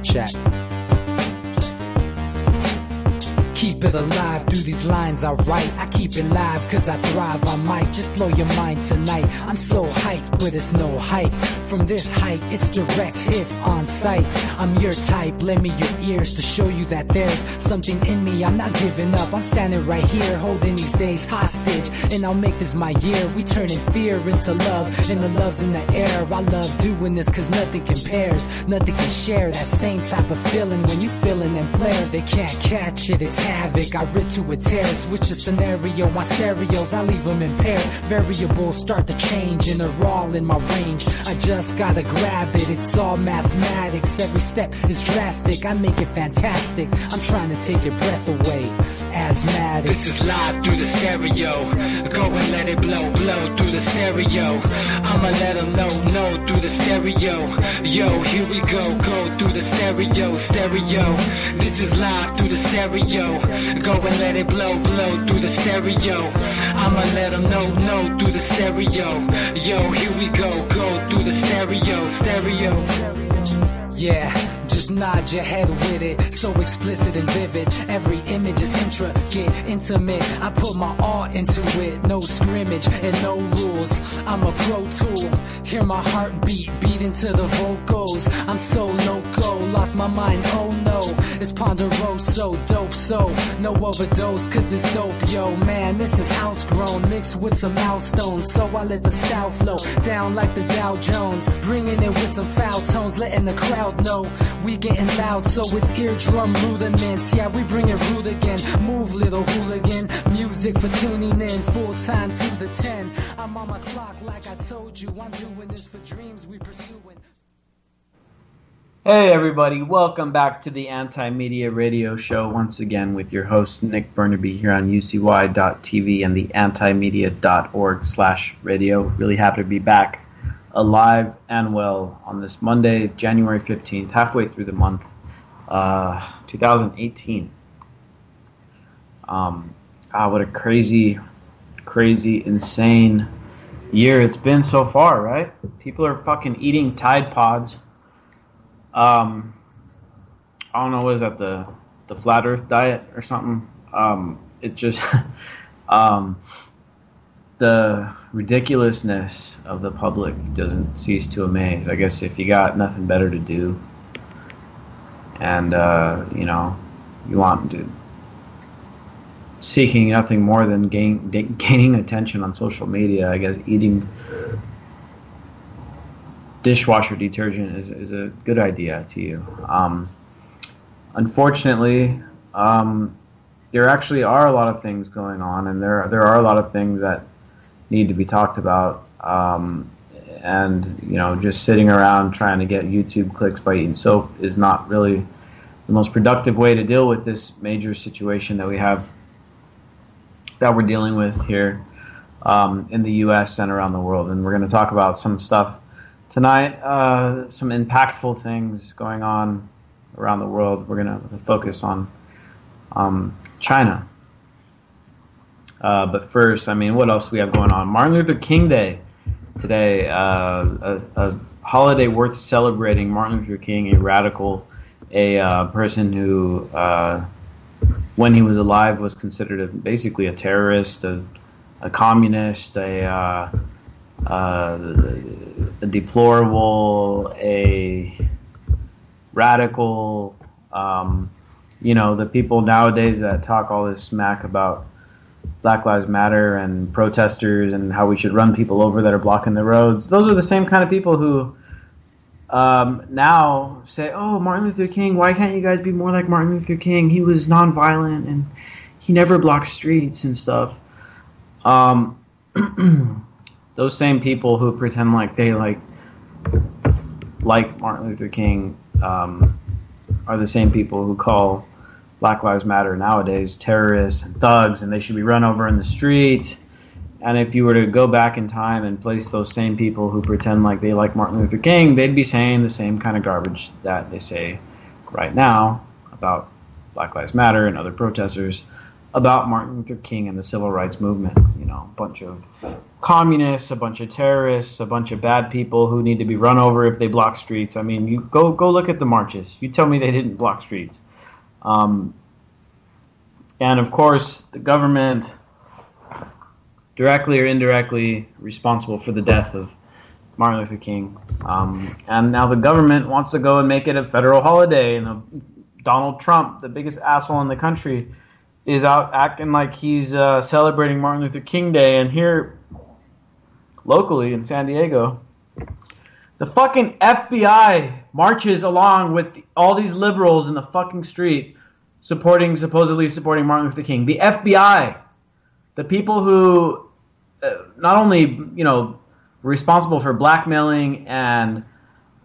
Check. Keep it alive through these lines I write. I keep it live cause I thrive. I might just blow your mind tonight. I'm so hyped, but it's no hype. From this height, it's direct hits on sight. I'm your type, lend me your ears to show you that there's something in me. I'm not giving up, I'm standing right here, holding these days hostage. And I'll make this my year. We turning fear into love, and the love's in the air. I love doing this cause nothing compares. Nothing can share that same type of feeling when you feeling them flares. They can't catch it, it's havoc. I rip to a tear, switch the scenario on stereos, I leave them impaired. Variables start to change and they're all in my range. I just gotta grab it, it's all mathematics. Every step is drastic, I make it fantastic. I'm trying to take your breath away. Asthmatic. This is live through the stereo. Go and let it blow, blow through the stereo. I'ma let them know through the stereo. Yo, here we go through the stereo, stereo. This is live through the stereo. Go and let it blow, blow through the stereo. I'ma let them know through the stereo. Yo, here we go through the stereo, stereo. Yeah, just nod your head with it, so explicit and vivid. Every image is intricate, intimate. I put my all into it, no scrimmage and no rules. I'm a pro tool, hear my heartbeat, beat into the vocals. I'm so loco, lost my mind, oh no. It's ponderoso, dope, so no overdose, cause it's dope, yo. Man, this is house grown, mixed with some milestones. So I let the style flow down like the Dow Jones, bringing it with some foul tones, letting the crowd know we getting loud, so it's eardrum rudiments. Yeah, we bring it rude again. Move, little hooligan. Music for tuning in, full time to the 10. I'm on my clock like I told you. I'm doing this for dreams we pursuing. Hey everybody, welcome back to the Anti-Media Radio Show once again with your host Nick Bernabe here on UCY.tv and the antimedia.org/radio. Really happy to be back alive and well on this Monday, January 15th, halfway through the month, 2018. What a crazy, insane year it's been so far, right? People are fucking eating Tide Pods. I don't know, was that the Flat Earth diet or something? It just, the ridiculousness of the public doesn't cease to amaze. I guess if you got nothing better to do and, you want to, seeking nothing more than gaining attention on social media, I guess eating dishwasher detergent is a good idea to you. Unfortunately, there actually are a lot of things going on, and there are a lot of things that need to be talked about, and just sitting around trying to get YouTube clicks by eating soap is not really the most productive way to deal with this major situation that we're dealing with here in the U.S. and around the world. And we're going to talk about some stuff tonight, some impactful things going on around the world. We're going to focus on China. But first, what else do we have going on? Martin Luther King Day today, a holiday worth celebrating. Martin Luther King, a radical, a person who, when he was alive, was considered basically a terrorist, a communist, a deplorable, a radical. The people nowadays that talk all this smack about Black Lives Matter and protesters and how we should run people over that are blocking the roads. Those are the same kind of people who now say, oh, Martin Luther King, why can't you guys be more like Martin Luther King? He was nonviolent and he never blocked streets and stuff. Those same people who pretend like they like Martin Luther King are the same people who call Black Lives Matter nowadays terrorists and thugs, and they should be run over in the street. And if you were to go back in time and place those same people who pretend like they like Martin Luther King, they'd be saying the same kind of garbage that they say right now about Black Lives Matter and other protesters about Martin Luther King and the civil rights movement. a bunch of communists, a bunch of terrorists, a bunch of bad people who need to be run over if they block streets. I mean, you go look at the marches. You tell me they didn't block streets. And of course, the government, directly or indirectly, responsible for the death of Martin Luther King. And now the government wants to go and make it a federal holiday, and Donald Trump, the biggest asshole in the country, is out acting like he's celebrating Martin Luther King Day. And here, locally in San Diego, the fucking FBI marches along with all these liberals in the fucking street supposedly supporting Martin Luther King. The FBI, the people who not only, responsible for blackmailing and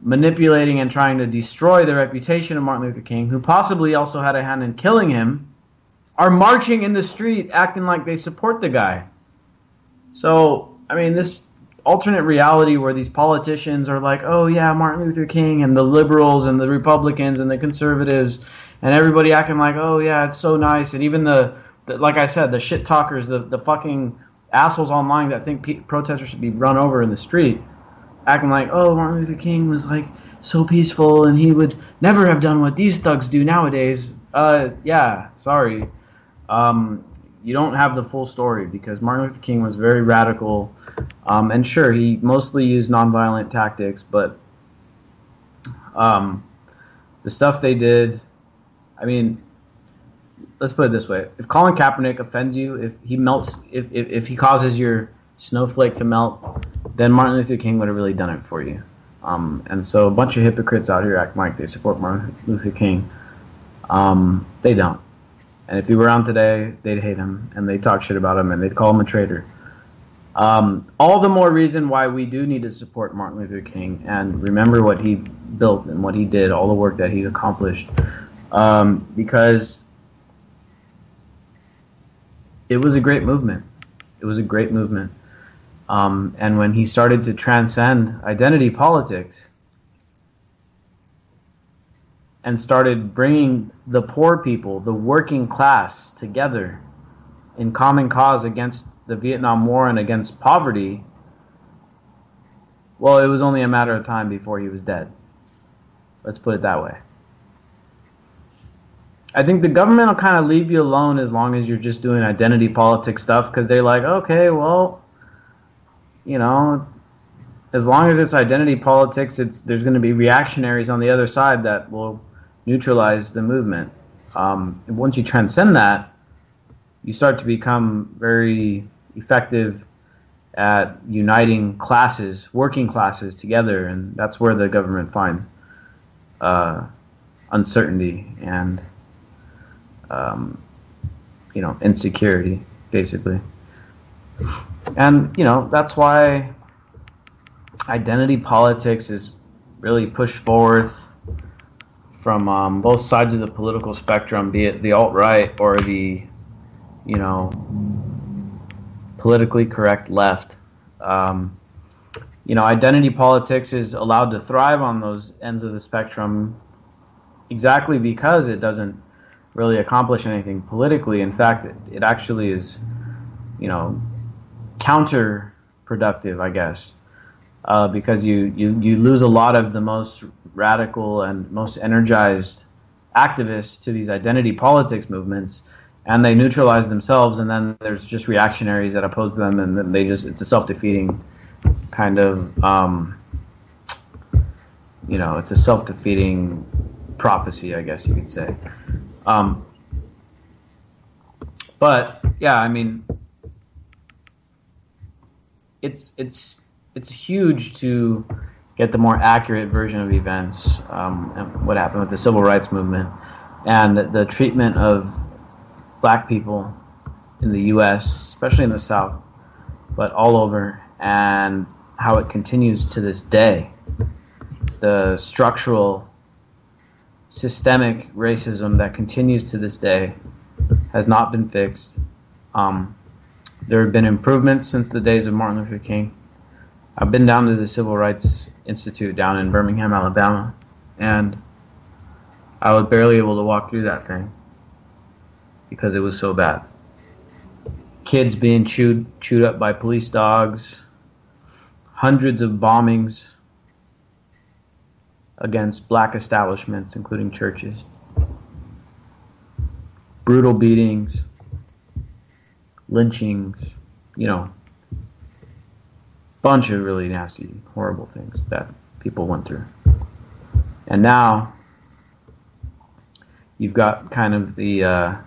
manipulating and trying to destroy the reputation of Martin Luther King, who possibly also had a hand in killing him, are marching in the street acting like they support the guy. So, I mean, this alternate reality where these politicians are like, oh yeah, Martin Luther King, and the liberals and the Republicans and the conservatives and everybody acting like, oh yeah, it's so nice. And even the like I said, the shit talkers, the fucking assholes online that think protesters should be run over in the street, acting like, oh, Martin Luther King was like so peaceful and he would never have done what these thugs do nowadays. Yeah, sorry. You don't have the full story, because Martin Luther King was very radical, and sure, he mostly used nonviolent tactics, but the stuff they did, I mean, let's put it this way: if Colin Kaepernick offends you, if he melts, if he causes your snowflake to melt, then Martin Luther King would have really done it for you. And so a bunch of hypocrites out here act like they support Martin Luther King. They don't. And if he were around today, they'd hate him, and they'd talk shit about him, and they'd call him a traitor. All the more reason why we do need to support Martin Luther King and remember what he built and what he did, all the work that he accomplished. Because it was a great movement. It was a great movement. And when he started to transcend identity politics and started bringing the poor people, the working class, together in common cause against the Vietnam War and against poverty, well, it was only a matter of time before he was dead. Let's put it that way. I think the government will kind of leave you alone as long as you're just doing identity politics stuff, because they're like, okay, well, as long as it's identity politics, there's going to be reactionaries on the other side that will neutralize the movement. Once you transcend that, you start to become very effective at uniting classes, working classes together, and that's where the government finds uncertainty and insecurity, basically. And that's why identity politics is really pushed forth from both sides of the political spectrum, be it the alt-right or the politically correct left. Identity politics is allowed to thrive on those ends of the spectrum exactly because it doesn't really accomplish anything politically. In fact, it actually is, counterproductive, I guess, because you lose a lot of the most radical and most energized activists to these identity politics movements, and they neutralize themselves, and then there's just reactionaries that oppose them, and then it's a self-defeating kind of, it's a self-defeating prophecy, I guess you could say. But yeah, I mean, it's huge to get the more accurate version of events, and what happened with the civil rights movement and the treatment of black people in the U.S., especially in the South, but all over, and how it continues to this day. The structural, systemic racism that continues to this day has not been fixed. There have been improvements since the days of Martin Luther King. I've been down to the Civil Rights Institute down in Birmingham, Alabama, and I was barely able to walk through that thing because it was so bad. kids being chewed up by police dogs, hundreds of bombings against black establishments, including churches, brutal beatings, lynchings, bunch of really nasty, horrible things that people went through. And now you've got kind of the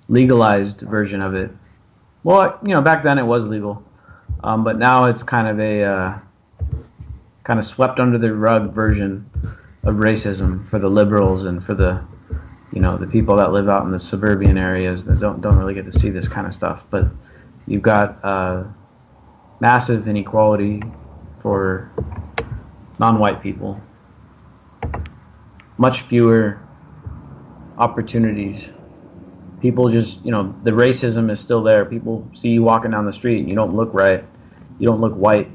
legalized version of it. Well, back then it was legal, but now it's kind of a kind of swept under the rug version of racism for the liberals and for the the people that live out in the suburban areas that don't really get to see this kind of stuff. But you've got massive inequality for non-white people, much fewer opportunities. People just, the racism is still there. People see you walking down the street and you don't look right, you don't look white.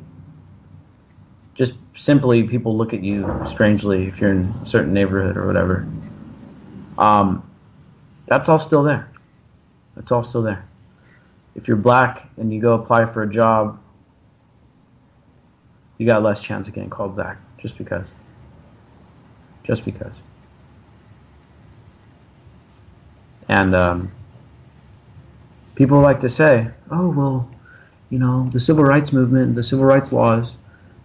Just simply people look at you strangely if you're in a certain neighborhood or whatever. That's all still there. That's all still there. If you're black and you go apply for a job, you got less chance of getting called back just because. Just because. And people like to say, oh, well, the civil rights movement, the civil rights laws,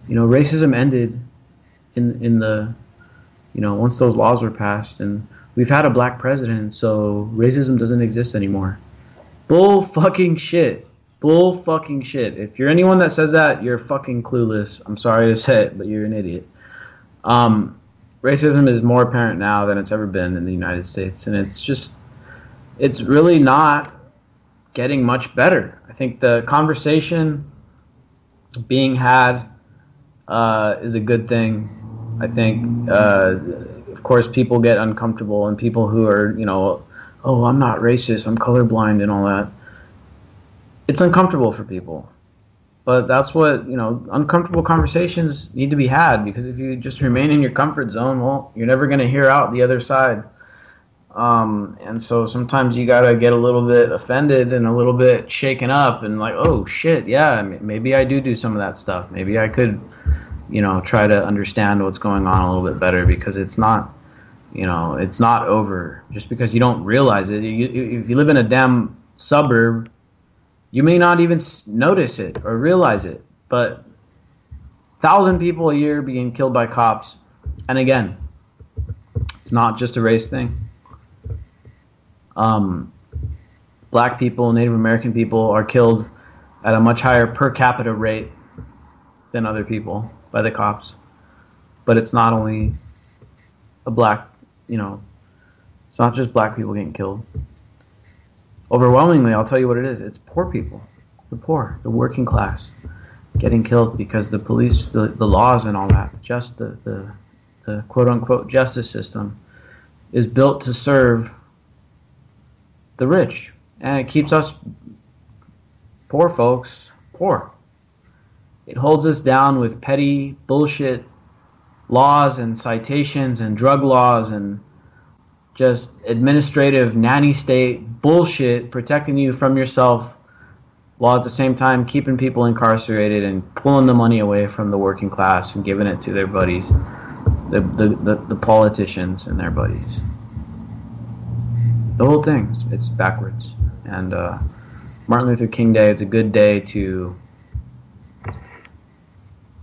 racism ended in the, once those laws were passed, and we've had a black president, so racism doesn't exist anymore. Bull fucking shit. Bull fucking shit. If you're anyone that says that, you're fucking clueless. I'm sorry to say it, but you're an idiot. Racism is more apparent now than it's ever been in the United States, and it's really not getting much better. I think the conversation being had is a good thing. I think, of course, people get uncomfortable, and people who are, oh, I'm not racist, I'm colorblind and all that. It's uncomfortable for people. But that's what, uncomfortable conversations need to be had, because if you just remain in your comfort zone, well, you're never going to hear out the other side. And so sometimes you got to get a little bit offended and a little bit shaken up and like, oh, shit, yeah, maybe I do some of that stuff. Maybe I could, try to understand what's going on a little bit better, because it's not, it's not over just because you don't realize it. If you live in a damn suburb, you may not even notice it or realize it, but 1,000 people a year being killed by cops. And again, it's not just a race thing. Black people, Native American people are killed at a much higher per capita rate than other people by the cops. But it's not only a black, it's not just black people getting killed. Overwhelmingly, I'll tell you what it is. It's poor people, the poor, the working class, getting killed because the police, the laws and all that, just the quote-unquote justice system is built to serve the rich. And it keeps us poor folks poor. It holds us down with petty bullshit laws and citations and drug laws and just administrative nanny state bullshit protecting you from yourself, while at the same time keeping people incarcerated and pulling the money away from the working class and giving it to their buddies, the politicians and their buddies. The whole thing, it's backwards. And Martin Luther King Day is a good day to,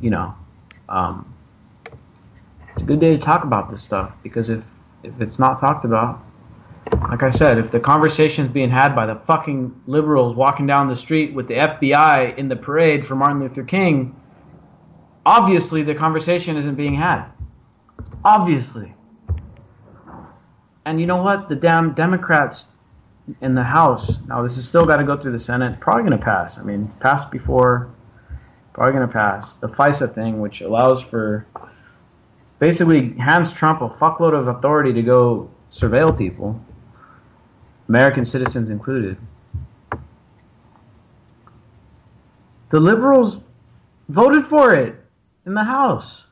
it's a good day to talk about this stuff, because if it's not talked about, like I said, if the conversation's being had by the fucking liberals walking down the street with the FBI in the parade for Martin Luther King, obviously the conversation isn't being had. Obviously. And you know what? The damn Democrats in the House, now this has still got to go through the Senate, probably going to pass. I mean, passed before, probably going to pass. The FISA thing, which allows for, basically hands Trump a fuckload of authority to go surveil people, American citizens included. The liberals voted for it in the House.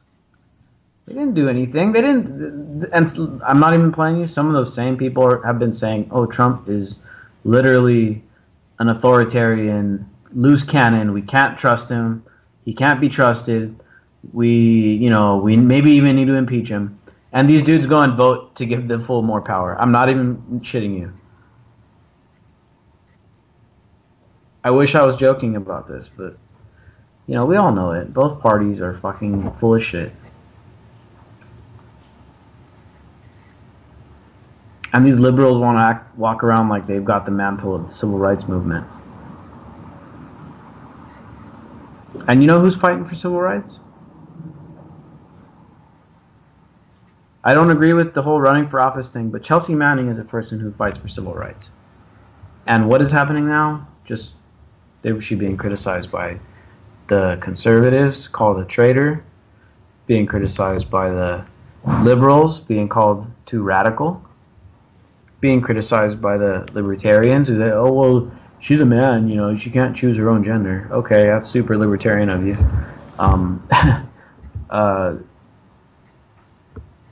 They didn't do anything. They didn't, and I'm not even playing you. Some of those same people have been saying, oh, Trump is literally an authoritarian, loose cannon. We can't trust him. He can't be trusted. We maybe even need to impeach him. And these dudes go and vote to give the full more power. I'm not even shitting you. I wish I was joking about this, but, we all know it. Both parties are fucking full of shit. And these liberals want to walk around like they've got the mantle of the civil rights movement. And you know who's fighting for civil rights? I don't agree with the whole running for office thing, but Chelsea Manning is a person who fights for civil rights. And what is happening now? Just, she's being criticized by the conservatives, called a traitor, being criticized by the liberals, being called too radical, being criticized by the libertarians who say, oh, well, she's a man, she can't choose her own gender. Okay, that's super libertarian of you.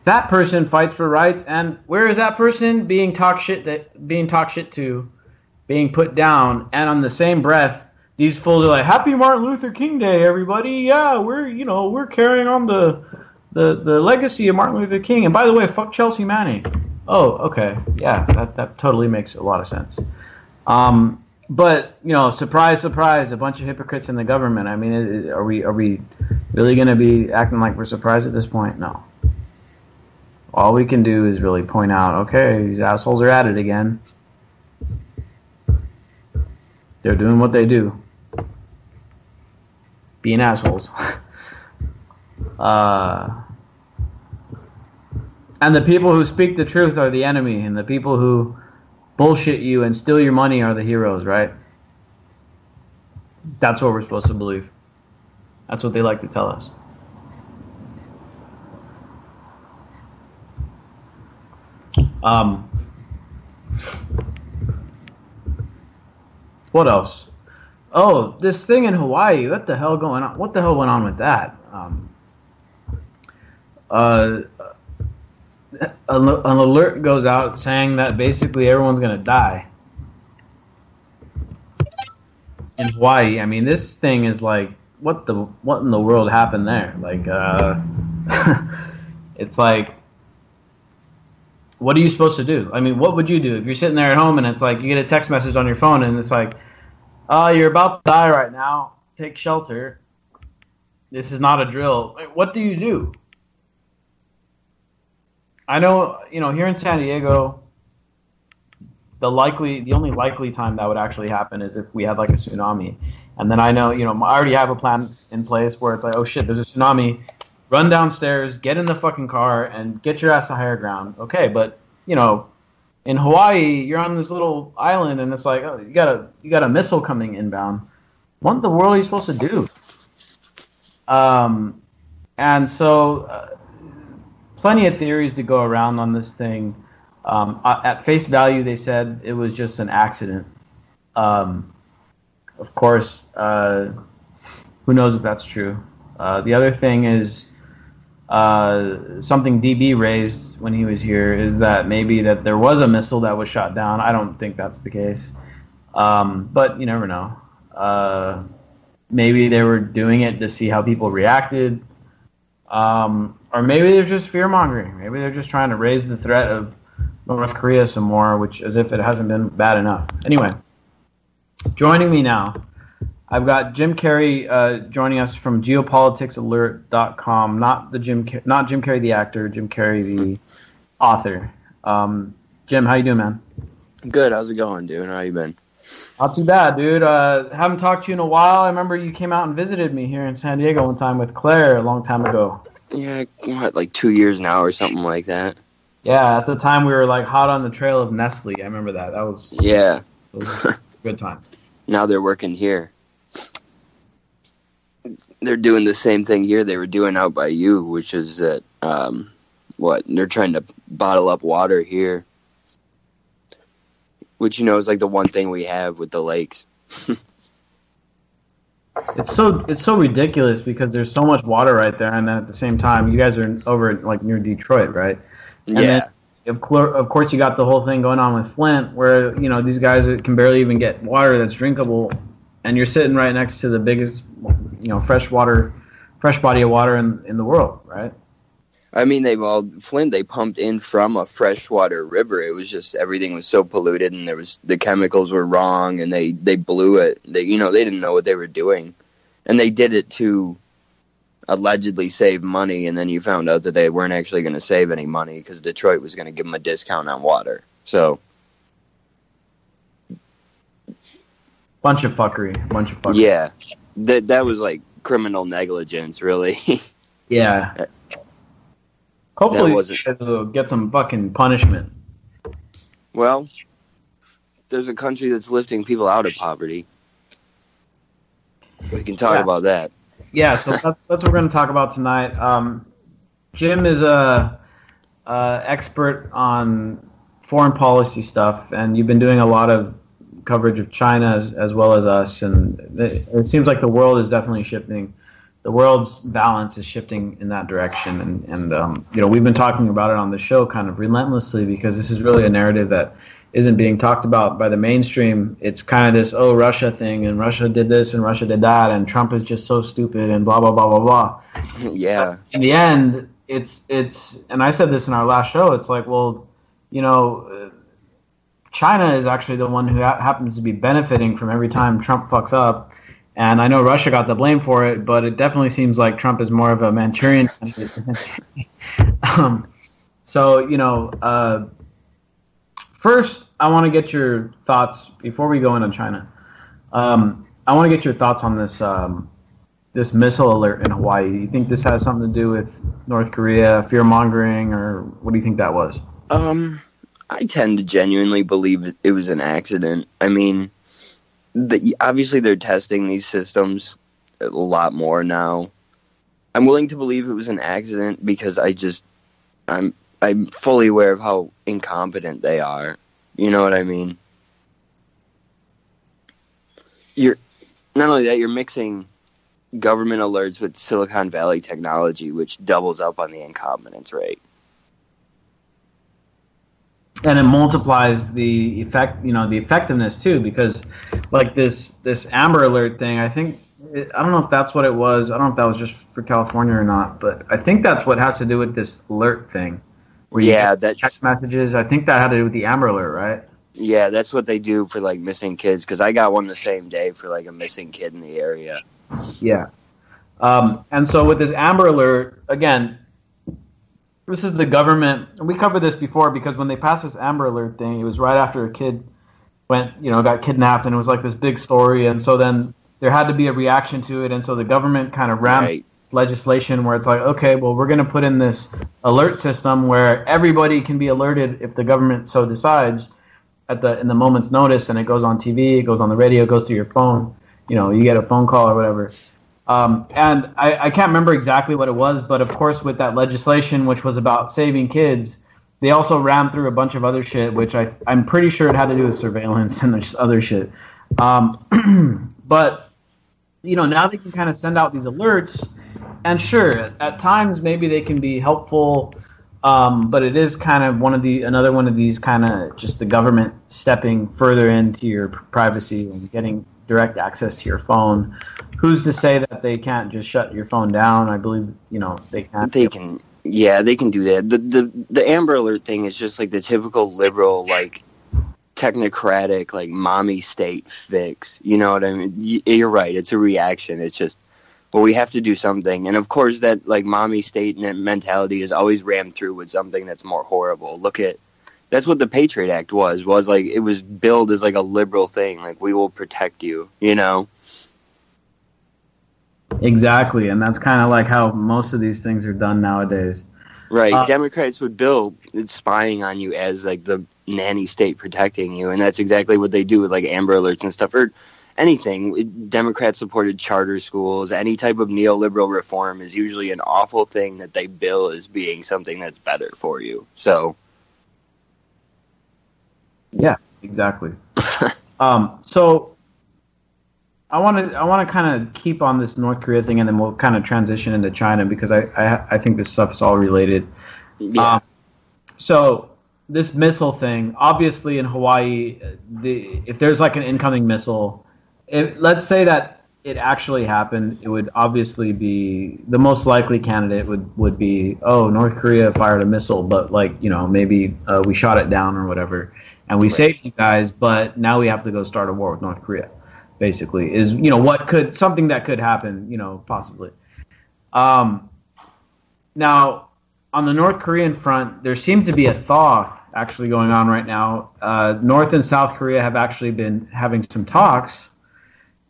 That person fights for rights, and where is that person being talk shit to, being put down, and on the same breath, these fools are like, Happy Martin Luther King Day, everybody. Yeah, we're carrying on the legacy of Martin Luther King. And by the way, fuck Chelsea Manning. Oh, okay. Yeah, that totally makes a lot of sense. But, surprise, surprise, a bunch of hypocrites in the government. I mean, are we really going to be acting like we're surprised at this point? No. All we can do is really point out, okay, these assholes are at it again. They're doing what they do. Being assholes. And the people who speak the truth are the enemy, and the people who bullshit you and steal your money are the heroes, right? That's what we're supposed to believe. That's what they like to tell us. What else? Oh, this thing in Hawaii. What the hell going on? What the hell went on with that? An alert goes out saying that basically everyone's going to die in Hawaii. I mean, this thing is like, what in the world happened there? Like, it's like, what are you supposed to do? I mean, what would you do if you're sitting there at home and it's like you get a text message on your phone and it's like, you're about to die right now. Take shelter. This is not a drill. Like, what do you do? I know, here in San Diego, the only likely time that would actually happen is if we had like a tsunami. And then I know, I already have a plan in place where it's like, oh shit, there's a tsunami. Run downstairs, get in the fucking car, and get your ass to higher ground. Okay, but, in Hawaii, you're on this little island, and it's like, oh, you got a missile coming inbound. What in the world are you supposed to do? And so, plenty of theories to go around on this thing. At face value, they said it was just an accident. Of course, who knows if that's true. The other thing is, something DB raised when he was here is that maybe that there was a missile that was shot down. I don't think that's the case. But you never know. Maybe they were doing it to see how people reacted. Or maybe they're just fear-mongering. Maybe they're just trying to raise the threat of North Korea some more, which as if it hasn't been bad enough. Anyway, joining me now, I've got Jim Carrey joining us from geopoliticsalert.com. Not Jim Carrey the actor, Jim Carrey the author. Jim, how you doing, man? Good. How's it going, dude? How you been? Not too bad, dude. Haven't talked to you in a while. I remember you came out and visited me here in San Diego one time with Claire a long time ago. Yeah, what, like 2 years now or something like that? Yeah, at the time we were like hot on the trail of Nestle. I remember that. That was a good time. Now they're working here. They're doing the same thing here they were doing out by you, which is that they're trying to bottle up water here, which is like the one thing we have with the lakes. It's so ridiculous because there's so much water right there, and then at the same time, you guys are over like near Detroit, right? And yeah. of course, you got the whole thing going on with Flint, where these guys can barely even get water that's drinkable, and you're sitting right next to the biggest, fresh body of water in the world, right? I mean, Flint, they pumped in from a freshwater river. It was just everything was so polluted, and the chemicals were wrong, and they blew it. They didn't know what they were doing, and they did it to allegedly save money, and then you found out that they weren't actually going to save any money because Detroit was going to give them a discount on water. So, bunch of fuckery. Yeah, that was like criminal negligence, really. Yeah. Hopefully, you guys will get some fucking punishment. Well, there's a country that's lifting people out of poverty. We can talk about that. Yeah, so that's what we're going to talk about tonight. Jim is a expert on foreign policy stuff, and you've been doing a lot of coverage of China as well as us, and it seems like the world is definitely shifting. The world's balance is shifting in that direction, and we've been talking about it on the show kind of relentlessly because this is really a narrative that isn't being talked about by the mainstream. It's kind of this Russia thing, and Russia did this and Russia did that, and Trump is just so stupid and blah blah blah blah blah. Yeah. But in the end, it's and I said this in our last show. It's like, well, China is actually the one who happens to be benefiting from every time Trump fucks up. And I know Russia got the blame for it, but it definitely seems like Trump is more of a Manchurian candidate. First, I want to get your thoughts, before we go in on China, I want to get your thoughts on this missile alert in Hawaii. Do you think this has something to do with North Korea, fear-mongering, or what do you think that was? I tend to genuinely believe it was an accident. I mean, obviously they're testing these systems a lot more now. I'm willing to believe it was an accident because I'm fully aware of how incompetent they are. You know what I mean? Not only that, you're mixing government alerts with Silicon Valley technology, which doubles up on the incompetence rate. And it multiplies the effectiveness too, because like this Amber Alert thing, I don't know if that's what it was. I don't know if that was just for California or not, but I think that's what has to do with this alert thing. Where you get text messages. I think that had to do with the Amber Alert, right? Yeah, that's what they do for like missing kids. Because I got one the same day for like a missing kid in the area. Yeah, and so with this Amber Alert, again, this is the government. We covered this before because when they passed this Amber Alert thing, it was right after a kid got kidnapped, and it was like this big story, and so then there had to be a reaction to it, and so the government kind of ramped legislation where it's like, okay, well, we're going to put in this alert system where everybody can be alerted if the government so decides in the moment's notice, and it goes on TV, it goes on the radio, it goes to your phone, you get a phone call or whatever. And I can't remember exactly what it was, but of course with that legislation, which was about saving kids, they also ran through a bunch of other shit, which I'm pretty sure it had to do with surveillance and there's other shit. But, now they can kind of send out these alerts, and sure, at times maybe they can be helpful, but it is kind of another one of these kind of just the government stepping further into your privacy and getting direct access to your phone. Who's to say that they can't just shut your phone down? I believe, they can. They can. Yeah, they can do that. The Amber Alert thing is just like the typical liberal, like technocratic, like mommy state fix. You know what I mean? You're right. It's a reaction. It's just, well, we have to do something. And of course that like mommy state mentality is always rammed through with something that's more horrible. That's what the Patriot Act was like, it was billed as like a liberal thing. Like, we will protect you, Exactly, and that's kind of like how most of these things are done nowadays. Right. Democrats would bill spying on you as like the nanny state protecting you, and that's exactly what they do with like Amber Alerts and stuff, or anything. Democrats supported charter schools. Any type of neoliberal reform is usually an awful thing that they bill as being something that's better for you. So, yeah, exactly. So I want to kind of keep on this North Korea thing, and then we'll kind of transition into China because I think this stuff is all related. Yeah. So this missile thing, obviously in Hawaii, if there's like an incoming missile, let's say that it actually happened, it would obviously be the most likely candidate would be, oh, North Korea fired a missile, but like, you know, maybe we shot it down or whatever, and we saved you guys, but now we have to go start a war with North Korea. Basically, is, you know, something that could happen, you know, possibly. Now, on the North Korean front, there seemed to be a thaw actually going on right now. North and South Korea have actually been having some talks,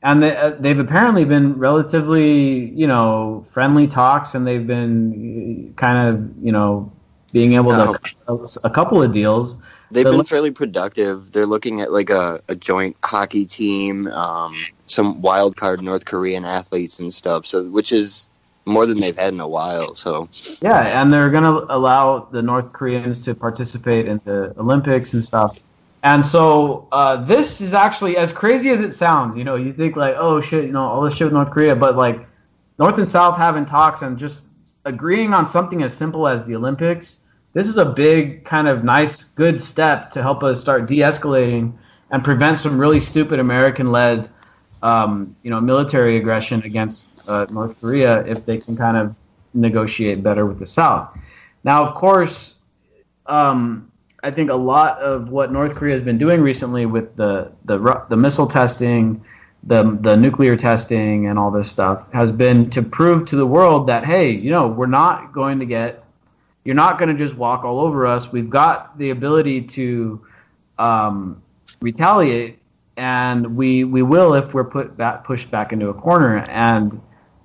and they've apparently been relatively, you know, friendly talks, and they've been kind of, you know, being able to a couple of deals. They've been fairly productive. They're looking at like a joint hockey team, some wild card North Korean athletes and stuff. So, which is more than they've had in a while. So yeah, and they're going to allow the North Koreans to participate in the Olympics and stuff. And so this is actually, as crazy as it sounds, you know, you think like, oh shit, you know, all this shit with North Korea, but like North and South having talks and just agreeing on something as simple as the Olympics. This is a big kind of nice, good step to help us start de-escalating and prevent some really stupid American-led, you know, military aggression against North Korea if they can kind of negotiate better with the South. Now, of course, I think a lot of what North Korea has been doing recently with the missile testing, the nuclear testing, and all this stuff has been to prove to the world that, hey, you know, we're not going to get. You're not going to just walk all over us. We've got the ability to retaliate, and we will if we're pushed back into a corner. And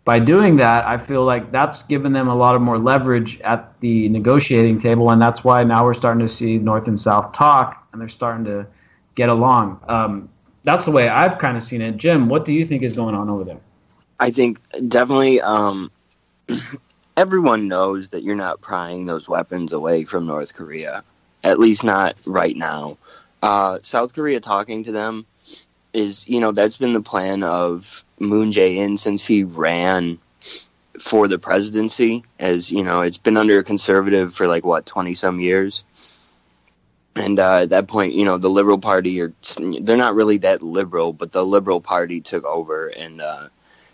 by doing that, I feel like that's given them a lot of more leverage at the negotiating table, and that's why now we're starting to see North and South talk, and they're starting to get along. That's the way I've kind of seen it. Jim, what do you think is going on over there? I think definitely everyone knows that you're not prying those weapons away from North Korea, at least not right now. South Korea talking to them is, you know, that's been the plan of Moon Jae-in since he ran for the presidency. As, you know, it's been under a conservative for like, 20-some years. And at that point, you know, the Liberal Party, they're not really that liberal, but the Liberal Party took over. And,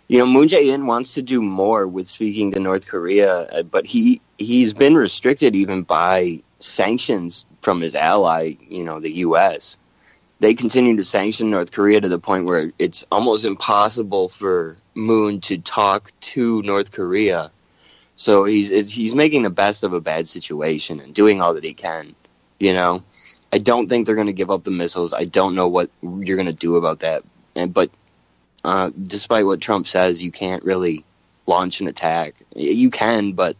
you know, Moon Jae-in wants to do more with speaking to North Korea, but he's been restricted even by sanctions from his ally, you know, the U.S. They continue to sanction North Korea to the point where it's almost impossible for Moon to talk to North Korea. So he's making the best of a bad situation and doing all that he can, you know. I don't think they're going to give up the missiles. I don't know what you're going to do about that. But despite what Trump says, you can't really launch an attack. You can, but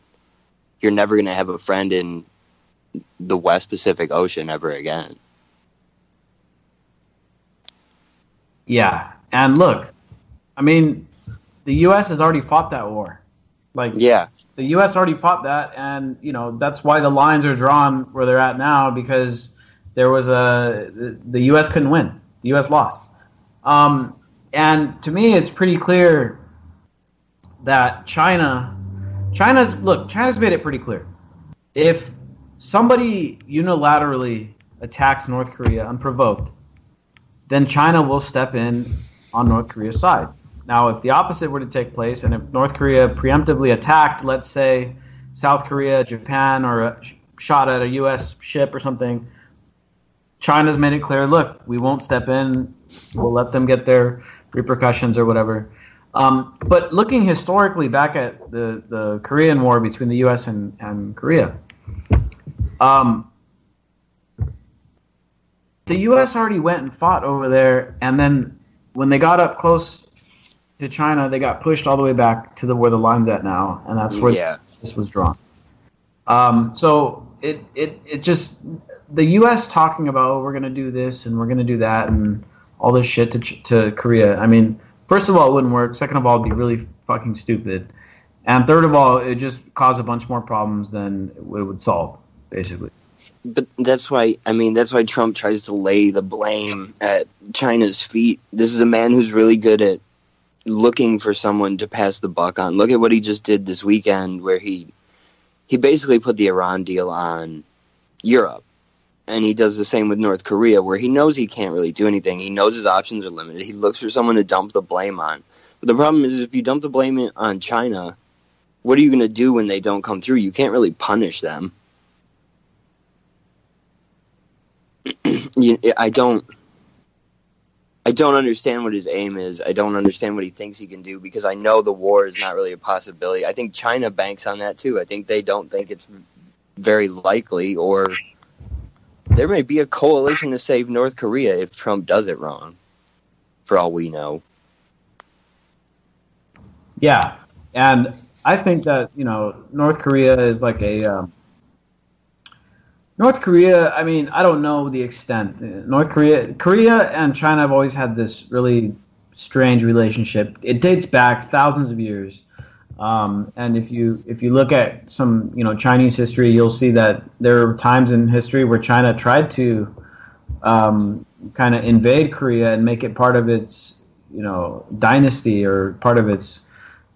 you're never going to have a friend in the West Pacific Ocean ever again. Yeah, and look, I mean, the U.S. has already fought that war. Like, yeah, the U.S. already fought that, and you know that's why the lines are drawn where they're at now, because there was the U.S. couldn't win. The U.S. lost. And to me, it's pretty clear that China's made it pretty clear. If somebody unilaterally attacks North Korea unprovoked, then China will step in on North Korea's side. Now, if the opposite were to take place, and if North Korea preemptively attacked, let's say, South Korea, Japan, or shot at a U.S. ship or something, China's made it clear, look, we won't step in. We'll let them get their repercussions or whatever. But looking historically back at the Korean War between the U.S. and Korea, the U.S. already went and fought over there, and then when they got up close to China, they got pushed all the way back to where the line's at now, and that's where this was drawn. So it just, the U.S. talking about, oh, we're going to do this and we're going to do that and all this shit to Korea. I mean, first of all, it wouldn't work. Second of all, it'd be really fucking stupid. And third of all, it just cause a bunch more problems than it would solve, basically. But that's why Trump tries to lay the blame at China's feet. This is a man who's really good at looking for someone to pass the buck on. Look at what he just did this weekend, where he basically put the Iran deal on Europe. And he does the same with North Korea, where he knows he can't really do anything. He knows his options are limited. He looks for someone to dump the blame on. But the problem is, if you dump the blame on China, what are you going to do when they don't come through? You can't really punish them. I don't understand what his aim is. I don't understand what he thinks he can do, because I know the war is not really a possibility. I think China banks on that too. I think they don't think it's very likely, or there may be a coalition to save North Korea if Trump does it wrong, for all we know. Yeah, and I think that, North Korea is like a... North Korea, I mean, I don't know the extent. Korea and China have always had this really strange relationship. It dates back thousands of years. And if you look at some Chinese history, you'll see that there are times in history where China tried to kind of invade Korea and make it part of its dynasty or part of its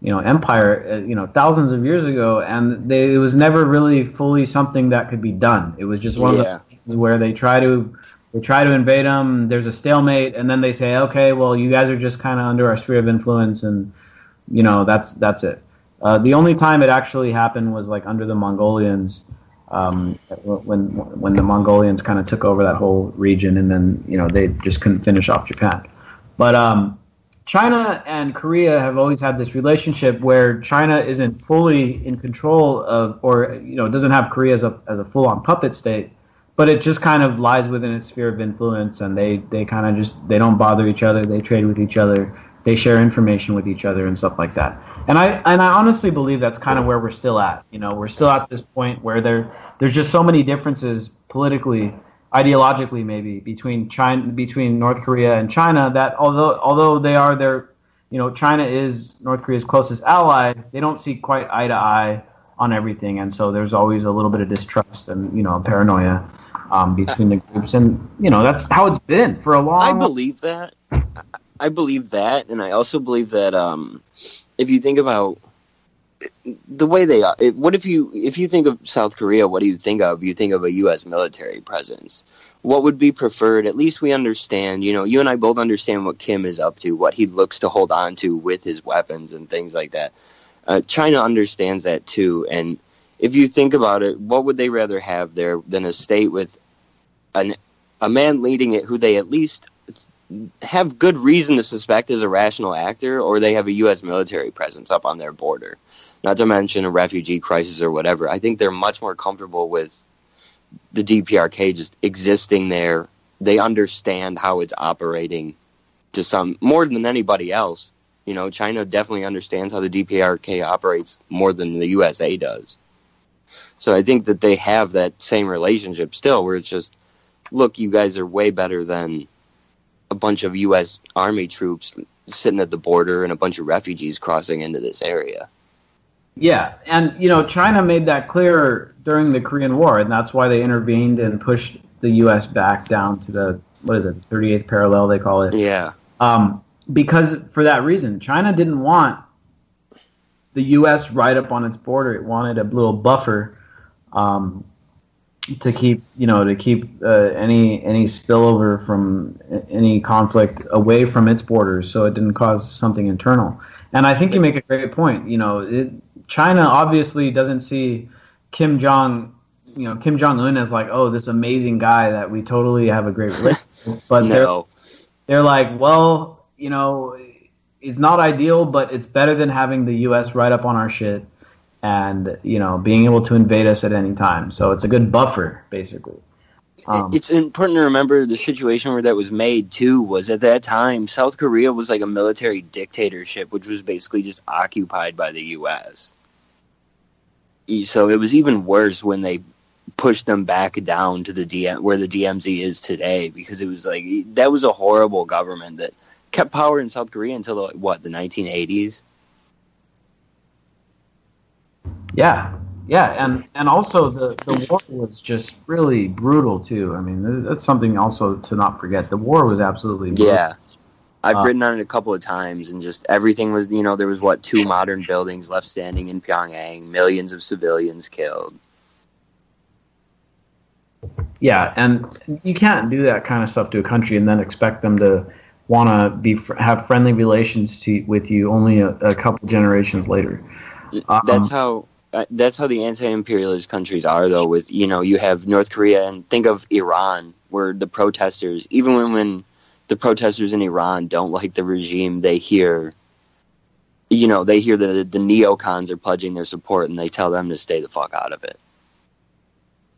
empire thousands of years ago, and it was never really fully something that could be done. It was just one of the things where they try to invade them. There's a stalemate, and then they say, okay, well, you guys are just kind of under our sphere of influence, and that's it. The only time it actually happened was like under the Mongolians, when the Mongolians kind of took over that whole region, and then they just couldn't finish off Japan. But China and Korea have always had this relationship where China isn't fully in control of, or doesn't have Korea as a full-on puppet state, but it just kind of lies within its sphere of influence, and they kind of just, they don't bother each other, they trade with each other, they share information with each other and stuff like that. And I honestly believe that's kind of where we're still at. We're still at this point where there's just so many differences politically, ideologically maybe, between North Korea and China, that although they are China is North Korea's closest ally, they don't see quite eye to eye on everything, and so there's always a little bit of distrust and paranoia between the groups, and that's how it's been for a long. I believe that, and I also believe that if you think about the way they are, if you think of South Korea, what do you think of? You think of a U.S. military presence. What would be preferred? At least we understand, you and I both understand what Kim is up to, what he looks to hold on to with his weapons and things like that. China understands that too, and if you think about it, what would they rather have there than a state with a man leading it who they at least have good reason to suspect is a rational actor, or they have a U.S. military presence up on their border, not to mention a refugee crisis or whatever. I think they're much more comfortable with the DPRK just existing there. They understand how it's operating to some more than anybody else. China definitely understands how the DPRK operates more than the USA does. So I think that they have that same relationship still, where it's just, look, you guys are way better than a bunch of U.S. Army troops sitting at the border and a bunch of refugees crossing into this area. Yeah, and China made that clear during the Korean War, and that's why they intervened and pushed the U.S. back down to the 38th parallel, they call it. Yeah. Because for that reason, China didn't want the U.S. right up on its border. It wanted a little buffer to keep any spillover from any conflict away from its borders, so it didn't cause something internal. And I think you make a great point. China obviously doesn't see Kim Jong-un as like, oh, this amazing guy that we totally have a great relationship. But they're like, well, it's not ideal, but it's better than having the U.S. right up on our shit and, being able to invade us at any time. So it's a good buffer, basically. It's important to remember the situation where that was made, too, was at that time, South Korea was like a military dictatorship, which was basically just occupied by the U.S. So it was even worse when they pushed them back down to where the DMZ is today, because it was like, that was a horrible government that kept power in South Korea until, the 1980s? Yeah, and also the war was just really brutal too. I mean, that's something also to not forget. The war was absolutely brutal. Yeah, I've written on it a couple of times, and just everything was, there was 2 modern buildings left standing in Pyongyang, millions of civilians killed. Yeah, and you can't do that kind of stuff to a country and then expect them to want to have friendly relations with you only a couple generations later. That's how the anti-imperialist countries are, though. With you have North Korea, and think of Iran, where the protesters, even when the protesters in Iran don't like the regime, they hear the neocons are pledging their support, and they tell them to stay the fuck out of it.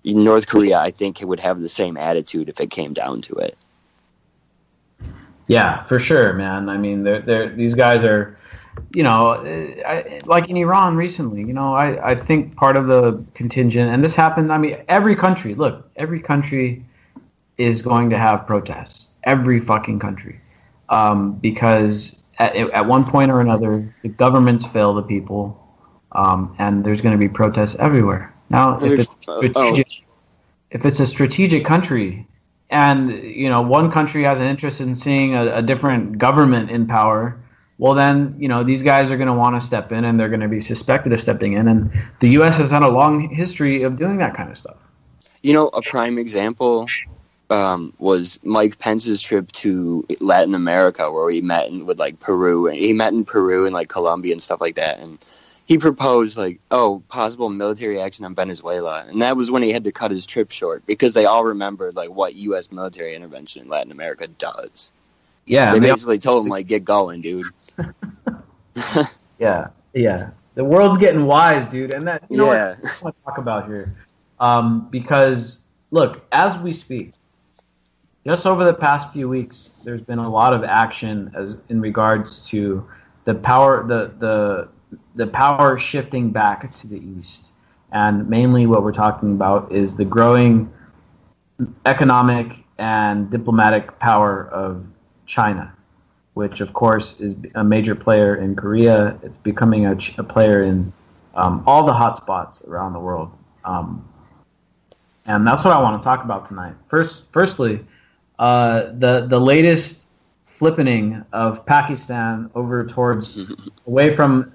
North Korea, I think, would have the same attitude if it came down to it. Yeah, for sure, man. I mean, these guys are, like in Iran recently. I think part of the contingent, and this happened. I mean, every country is going to have protests. Every fucking country, because at one point or another, the governments fail the people, and there's going to be protests everywhere. Now, if it's a strategic country, and one country has an interest in seeing a different government in power, well then these guys are going to want to step in, and they're going to be suspected of stepping in, and the U.S. has had a long history of doing that kind of stuff. A prime example was Mike Pence's trip to Latin America, where he met with Peru, and he met in Peru and Colombia and stuff like that, and he proposed possible military action on Venezuela, and that was when he had to cut his trip short because they all remembered what U.S. military intervention in Latin America does. Yeah, they basically told him get going, dude. Yeah. The world's getting wise, dude, and that what I want to talk about here, because look, as we speak, just over the past few weeks, there's been a lot of action in regards to the power, the power shifting back to the east, and mainly what we're talking about is the growing economic and diplomatic power of China, which of course is a major player in Korea. It's becoming a player in all the hotspots around the world, and that's what I want to talk about tonight. Firstly, the latest flippening of Pakistan over towards away from.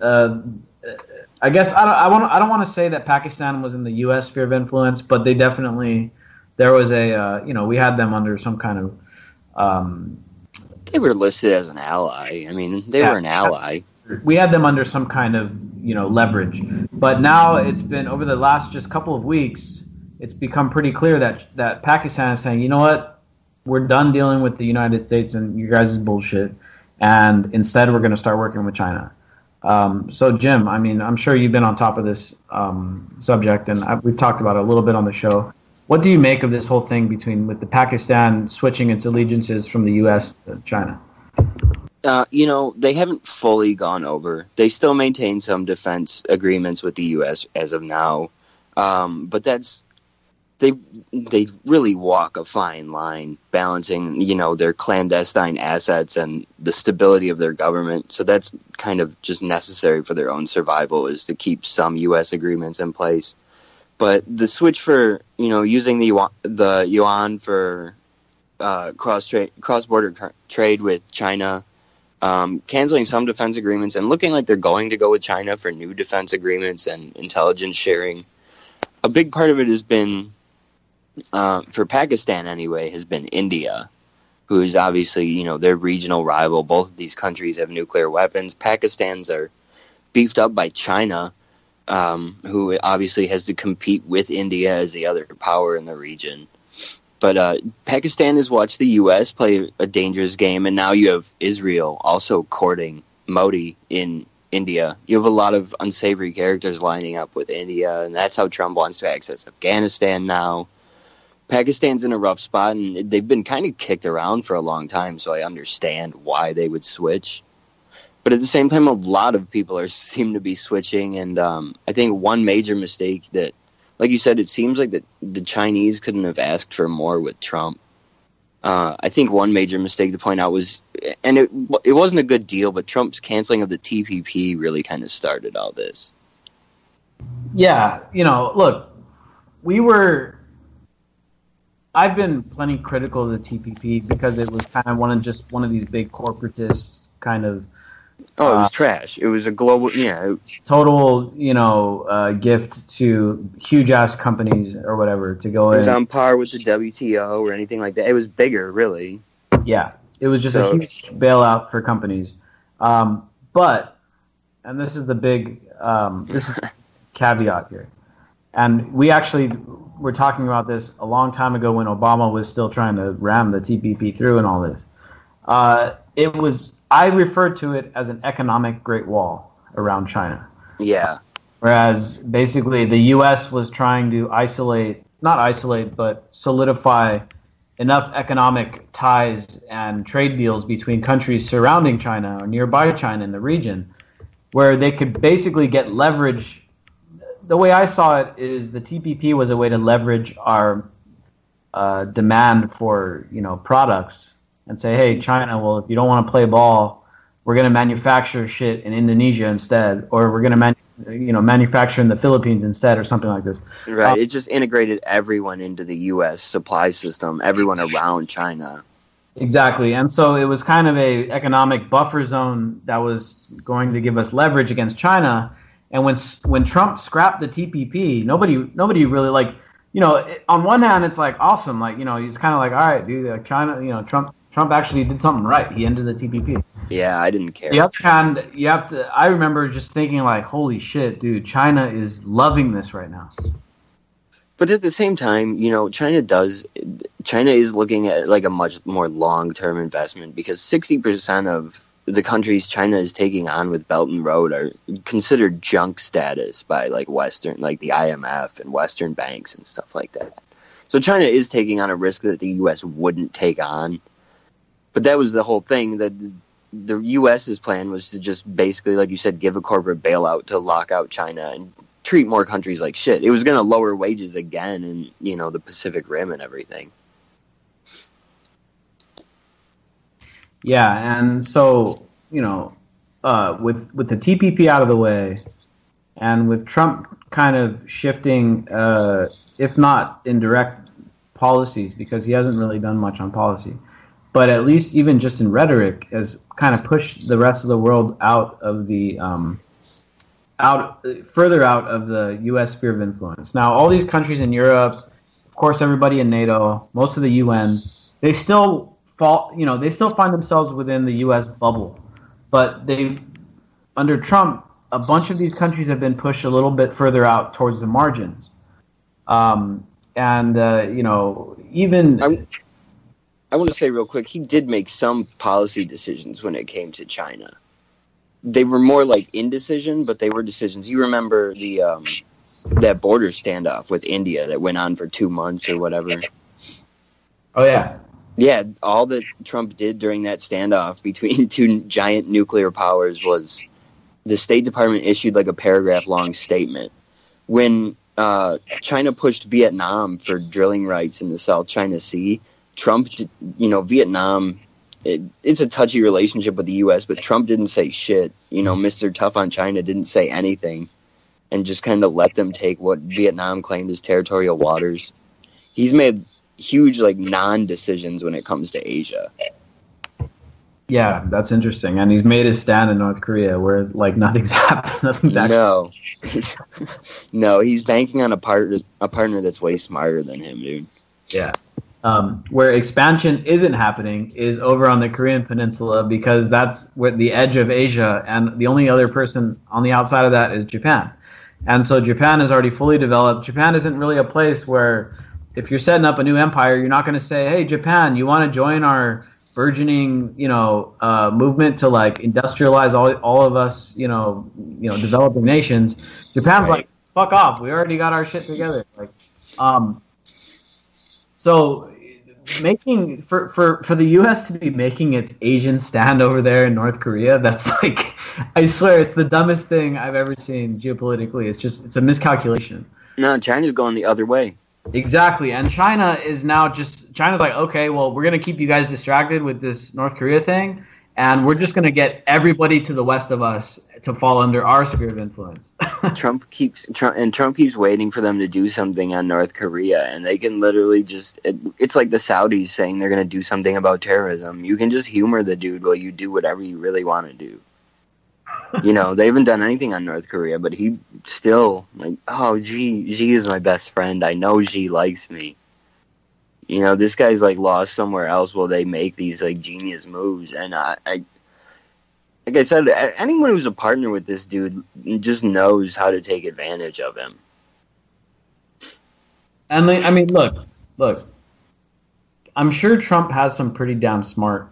I guess I don't want to say that Pakistan was in the U.S. sphere of influence, but they definitely there was a we had them under some kind of. They were listed as an ally. I mean, they were an ally. We had them under some kind of leverage, but now it's been over the last just couple of weeks. It's become pretty clear that Pakistan is saying, you know what. We're done dealing with the United States and you guys' bullshit, and instead we're going to start working with China. So, Jim, I mean, I'm sure you've been on top of this subject, and we've talked about it a little bit on the show. What do you make of this whole thing with the Pakistan switching its allegiances from the U.S. to China? They haven't fully gone over. They still maintain some defense agreements with the U.S. as of now, but that's. They really walk a fine line balancing, their clandestine assets and the stability of their government. So that's kind of just necessary for their own survival, is to keep some U.S. agreements in place. But the switch for, using the yuan for cross-border trade with China, canceling some defense agreements and looking like they're going to go with China for new defense agreements and intelligence sharing. A big part of it has been, for Pakistan anyway, has been India, who is obviously, their regional rival. Both of these countries have nuclear weapons. Pakistan's are beefed up by China, who obviously has to compete with India as the other power in the region. But Pakistan has watched the U.S. play a dangerous game, and now you have Israel also courting Modi in India. You have a lot of unsavory characters lining up with India, and that's how Trump wants to access Afghanistan now. Pakistan's in a rough spot, and they've been kind of kicked around for a long time, so I understand why they would switch. But at the same time, a lot of people seem to be switching, and I think one major mistake that, like you said, it seems like that the Chinese couldn't have asked for more with Trump. I think one major mistake to point out was, and it wasn't a good deal, but Trump's canceling of the TPP really kind of started all this. Yeah, look, I've been plenty critical of the TPP because it was kind of one of these big corporatist kind of Oh, it was trash. It was a global, total, gift to huge ass companies or whatever to go It was in. on par with the WTO or anything like that. It was bigger, really. Yeah, it was just a huge bailout for companies. But, and this is the big, this is caveat here. And we actually were talking about this a long time ago when Obama was still trying to ram the TPP through and all this. I referred to it as an economic Great Wall around China. Yeah. Whereas basically the U.S. was trying to but solidify enough economic ties and trade deals between countries surrounding China or nearby China in the region where they could basically get leverage. The way I saw it is the TPP was a way to leverage our demand for products and say, hey, China, well, if you don't want to play ball, we're going to manufacture shit in Indonesia instead, or we're going to manufacture in the Philippines instead, or something like this. Right. It just integrated everyone into the U.S. supply system, everyone around China. Exactly. And so it was kind of a economic buffer zone that was going to give us leverage against China. And when Trump scrapped the TPP, nobody really on one hand, it's like awesome. He's kind of like, all right, dude, China, Trump actually did something right. He ended the TPP. Yeah, I didn't care. The other hand, I remember just thinking like, holy shit, dude, China is loving this right now. But at the same time, China is looking at like a much more long-term investment because 60% of the countries China is taking on with Belt and Road are considered junk status by like Western, like the IMF and Western banks and stuff like that. So China is taking on a risk that the U.S. wouldn't take on. But that was the whole thing, that the U.S.'s plan was to just basically, like you said, give a corporate bailout to lock out China and treat more countries like shit. It was going to lower wages again in, the Pacific Rim and everything. Yeah, and so, with the TPP out of the way, and with Trump kind of shifting, if not in direct policies, because he hasn't really done much on policy, but at least even just in rhetoric, has kind of pushed the rest of the world out of the further out of the U.S. sphere of influence. Now, all these countries in Europe, of course, everybody in NATO, most of the UN, they still find themselves within the U.S. bubble, but under Trump, a bunch of these countries have been pushed a little bit further out towards the margins, even. I want to say real quick, he did make some policy decisions when it came to China. They were more like indecision, but they were decisions. You remember that border standoff with India that went on for 2 months or whatever? Oh, yeah. Yeah, all that Trump did during that standoff between two giant nuclear powers was the State Department issued like a paragraph-long statement. When China pushed Vietnam for drilling rights in the South China Sea, Trump, Vietnam, it's a touchy relationship with the U.S., but Trump didn't say shit. Mr. Tough on China didn't say anything and just kind of let them take what Vietnam claimed as territorial waters. He's made huge, non-decisions when it comes to Asia. Yeah, that's interesting. And he's made his stand in North Korea where, nothing's happened. No. No, he's banking on a partner that's way smarter than him, dude. Yeah. Where expansion isn't happening is over on the Korean Peninsula because that's where the edge of Asia, and the only other person on the outside of that is Japan. And so Japan is already fully developed. Japan isn't really a place where if you're setting up a new empire, you're not going to say, hey, Japan, you want to join our burgeoning, movement to industrialize all of us, developing nations. Japan's right. Fuck off. We already got our shit together. So making for the U.S. to be making its Asian stand over there in North Korea, that's I swear it's the dumbest thing I've ever seen geopolitically. It's a miscalculation. No, China's going the other way. Exactly, and China's like, okay, well, we're gonna keep you guys distracted with this North Korea thing, and we're just gonna get everybody to the west of us to fall under our sphere of influence. Trump keeps waiting for them to do something on North Korea, and they can literally it's like the Saudis saying they're going to do something about terrorism. You can just humor the dude while you do whatever you really want to do. You know, they haven't done anything on North Korea, but he still, like, oh, Xi is my best friend. I know Xi likes me. You know, this guy's, like, lost somewhere else while they make these, like, genius moves. And I like I said, anyone who's a partner with this dude just knows how to take advantage of him. And, I mean, look. I'm sure Trump has some pretty damn smart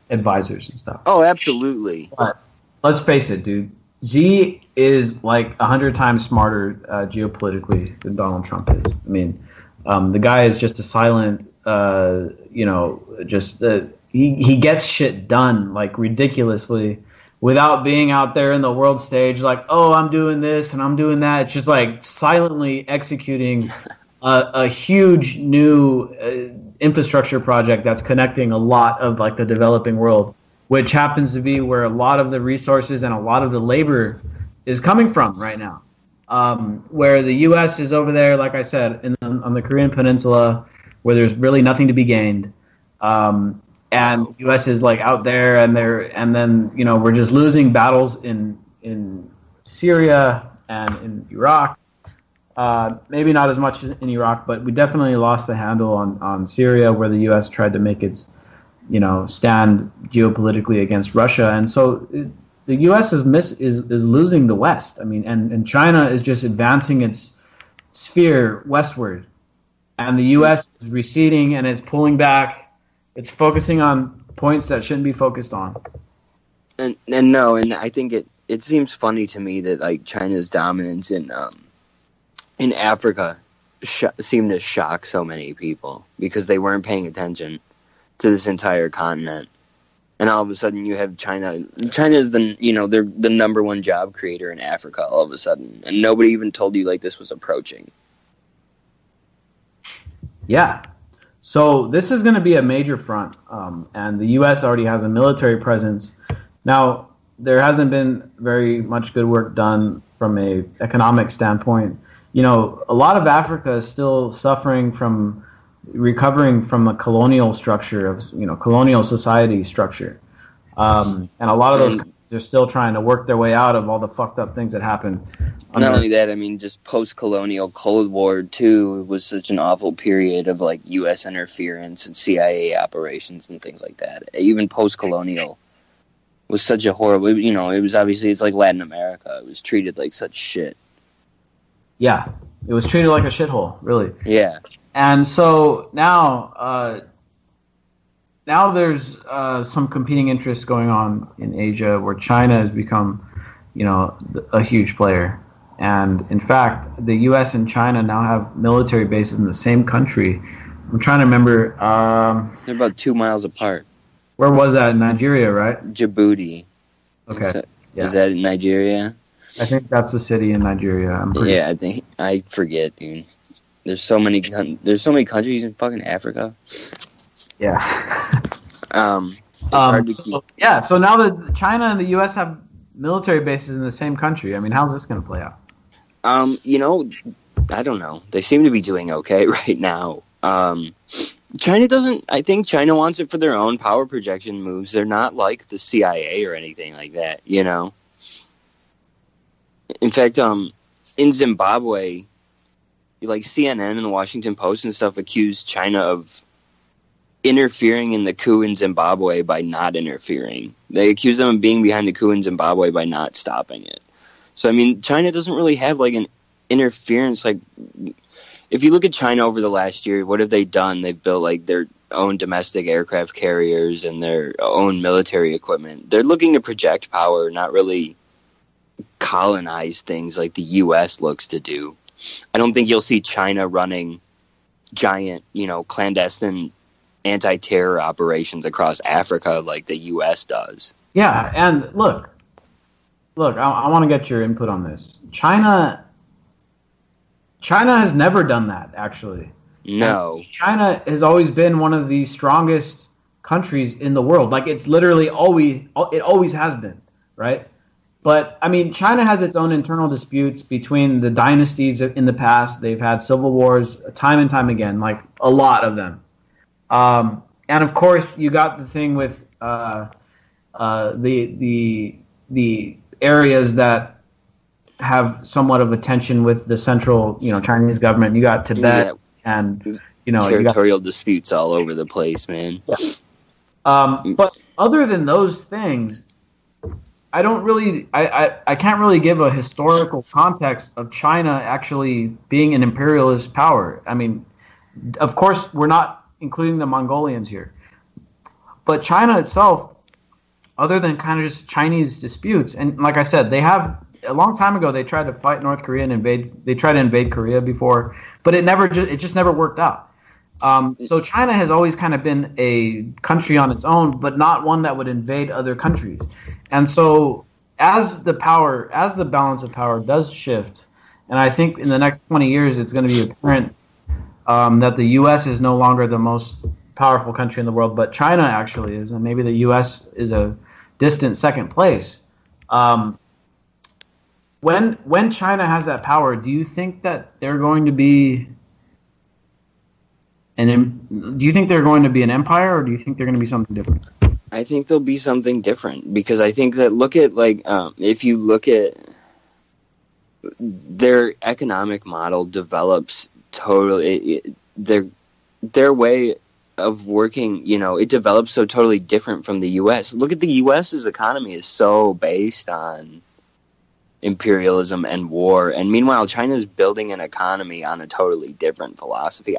advisors and stuff. Oh, absolutely. But let's face it, dude. Xi is like 100 times smarter geopolitically than Donald Trump is. I mean, the guy is just a silent, he gets shit done like ridiculously without being out there in the world stage like, oh, I'm doing this and I'm doing that. It's just like silently executing a huge new infrastructure project that's connecting a lot of like the developing world, which happens to be where a lot of the resources and a lot of the labor is coming from right now. Where the U.S. is over there, like I said, on the Korean Peninsula, where there's really nothing to be gained, and the U.S. is like out there, and then we're just losing battles in Syria and in Iraq. Maybe not as much in Iraq, but we definitely lost the handle on Syria, where the U.S. tried to make its, stand geopolitically against Russia, and so the U.S. is losing the West. I mean, and China is just advancing its sphere westward, and the U.S. is receding and it's pulling back. It's focusing on points that shouldn't be focused on. And I think it seems funny to me that like China's dominance in Africa seemed to shock so many people because they weren't paying attention to this entire continent. And all of a sudden you have China. China is they're the number one job creator in Africa all of a sudden. And nobody even told you like this was approaching. Yeah. So this is going to be a major front. And the U.S. already has a military presence. Now, there hasn't been very much good work done from a economic standpoint. A lot of Africa is still recovering from a colonial structure of, colonial society structure. And a lot of those countries are still trying to work their way out of all the fucked up things that happened. Not only that, I mean, just post-colonial Cold War, too, was such an awful period of, like, U.S. interference and CIA operations and things like that. Even post-colonial was such a horrible, it was obviously, it's like Latin America. It was treated like such shit. Yeah, it was treated like a shithole, really. Yeah. And so now there's some competing interests going on in Asia where China has become, a huge player. And in fact, the U.S. and China now have military bases in the same country. I'm trying to remember. They're about 2 miles apart. Where was that? In Nigeria, right? Djibouti. Okay. Is that in Nigeria? I think that's the city in Nigeria. I forget, dude. There's so many countries in fucking Africa. Yeah. It's hard to keep. Yeah. So now that China and the U.S. have military bases in the same country, I mean, how's this going to play out? I don't know. They seem to be doing okay right now. China doesn't. I think China wants it for their own power projection moves. They're not like the CIA or anything like that. In fact, in Zimbabwe, like CNN and the Washington Post and stuff accused China of interfering in the coup in Zimbabwe by not interfering. They accuse them of being behind the coup in Zimbabwe by not stopping it. So, I mean, China doesn't really have like an interference. Like, if you look at China over the last year, what have they done? They've built like their own domestic aircraft carriers and their own military equipment. They're looking to project power, not really colonize things like the U.S. looks to do. I don't think you'll see China running giant, clandestine anti-terror operations across Africa like the U.S. does. Yeah, and look, I want to get your input on this. China has never done that, actually. No. And China has always been one of the strongest countries in the world. Like, it's literally it always has been, right? But, I mean, China has its own internal disputes between the dynasties in the past. They've had civil wars time and time again, like a lot of them. And, of course, you got the thing with the the areas that have somewhat of a tension with the central, Chinese government. You got Tibet and, territorial disputes all over the place, man. Yeah. But other than those things, I don't really, I can't really give a historical context of China actually being an imperialist power. I mean, of course, we're not including the Mongolians here. But China itself, other than kind of just Chinese disputes, and like I said, they have, a long time ago, they tried to fight North Korea and they tried to invade Korea before, but it just never worked out. So China has always kind of been a country on its own, but not one that would invade other countries. And so as the balance of power does shift, and I think in the next 20 years it's going to be apparent that the U.S. is no longer the most powerful country in the world, but China actually is, and maybe the U.S. is a distant second place. When China has that power, do you think that they're going to be an empire, or do you think they're going to be something different? I think there'll be something different, because I think that if you look at their economic model develops totally, their way of working, it develops so totally different from the U.S. Look at the U.S.'s economy is so based on imperialism and war, and meanwhile China's building an economy on a totally different philosophy.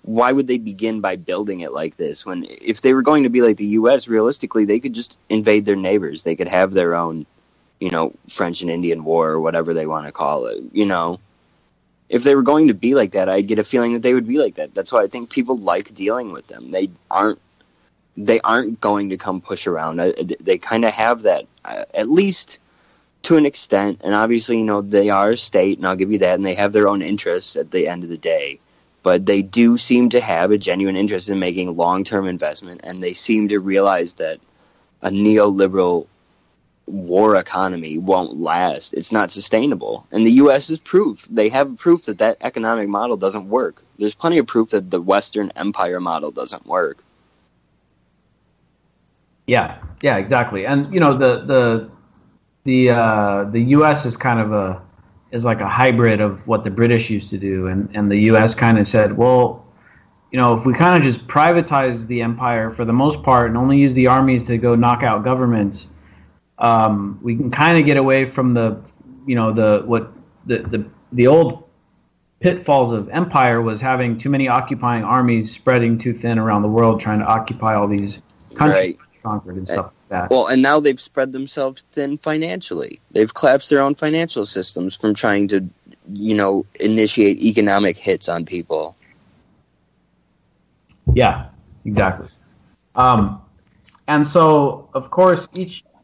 Why would they begin by building it like this, when if they were going to be like the U.S., realistically they could just invade their neighbors, they could have their own French and Indian War or whatever they want to call it. If they were going to be like that, I get a feeling that they would be like that. That's why I think people like dealing with them. They aren't going to come push around. They kind of have that, at least to an extent, and obviously, they are a state, and I'll give you that, and they have their own interests at the end of the day. But they do seem to have a genuine interest in making long-term investment, and they seem to realize that a neoliberal war economy won't last. It's not sustainable. And the U.S. is proof. They have proof that economic model doesn't work. There's plenty of proof that the Western empire model doesn't work. Yeah, exactly. And, the U.S. is kind of like a hybrid of what the British used to do, and the U.S. kind of said, well, if we kind of just privatize the empire for the most part and only use the armies to go knock out governments, we can kind of get away from the old pitfalls of empire was having too many occupying armies spreading too thin around the world, trying to occupy all these countries conquered and stuff like that. Well, and now they've spread themselves thin financially. They've collapsed their own financial systems from trying to, initiate economic hits on people. Yeah, exactly. And so, of course,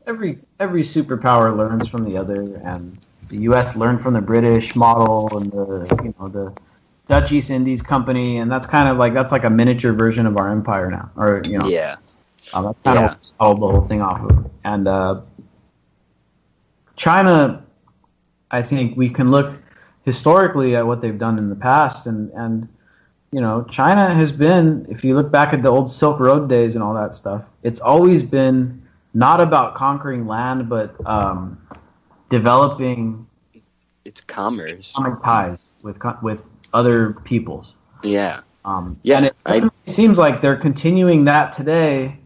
every superpower learns from the other, and the U.S. learned from the British model and the Dutch East Indies Company, and that's like a miniature version of our empire now, or Yeah. That's kind of what solved the whole thing off of. And China, I think we can look historically at what they've done in the past, and China has been, if you look back at the old Silk Road days and all that stuff, it's always been not about conquering land, but developing its commerce, economic ties with other peoples. Yeah. And it seems like they're continuing that today,